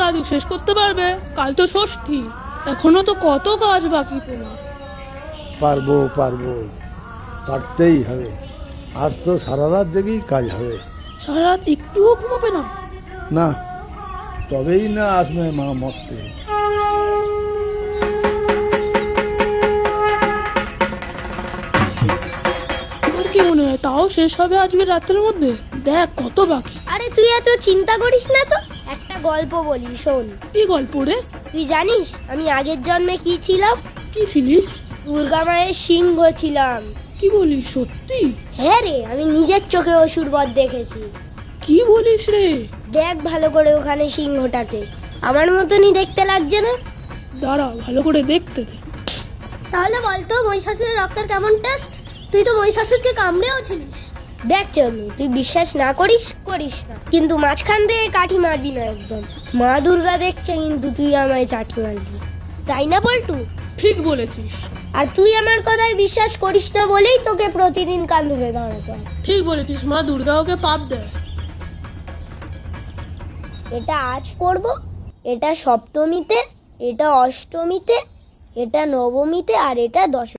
আজকে শেষ করতে পারবে? কাল তো ষষ্ঠী, এখনো তো কত কাজ বাকি তোমার। পারবো পারবো, পারতেই হবে। আজ তো সারা রাত জেগেই কাজ হবে। সারা রাত একটুও ঘুমাবে না? না, তবেই না আসবে মা মরতে। তোর কি মনে হয় তাও শেষ হবে আজকে রাতের মধ্যে? দেখ কত বাকি। আরে তুই এত চিন্তা করিস না তো, একটা গল্প বলি শোন। কি গল্প রে? তুই জানিস আমি আগের জন্মে কি ছিলাম? কি ছিলিস? দুর্গা মায়ের সিংহ ছিলাম। কি বলিস, সত্যি? হ্যাঁ রে, আমি নিজের চোখে অসুর বধ দেখেছি। কি বলিস রে? দেখ ভালো করে ওখানে সিংহটাকে, আমার মতনই দেখতে লাগছে না? দাঁড়া ভালো করে দেখতে দে। তাহলে বলতো মহিষাসুরের রক্তের কেমন টেস্ট? তুই তো মহিষাসুরকে কামড়েও ছিলিস। দেখ চন্নু, তুই বিশ্বাস না করিস করিস না, কিন্তু মাঝখান দিয়ে কাঠি মারবি না একদম। মা দুর্গা দেখছে কিন্তু তুই আমায় চাটি মারবি, তাই না পল্টু? ঠিক বলেছিস। আর তুই আমার কথায় বিশ্বাস করিস না বলেই তোকে প্রতিদিন কান ধরে দাঁড়াতে হয়। ঠিক বলেছিস, মা দুর্গা ওকে পাপ দেয়। এটা আজ পড়ব, এটা সপ্তমীতে, এটা অষ্টমীতে, এটা নবমীতে, আর এটা দশমী।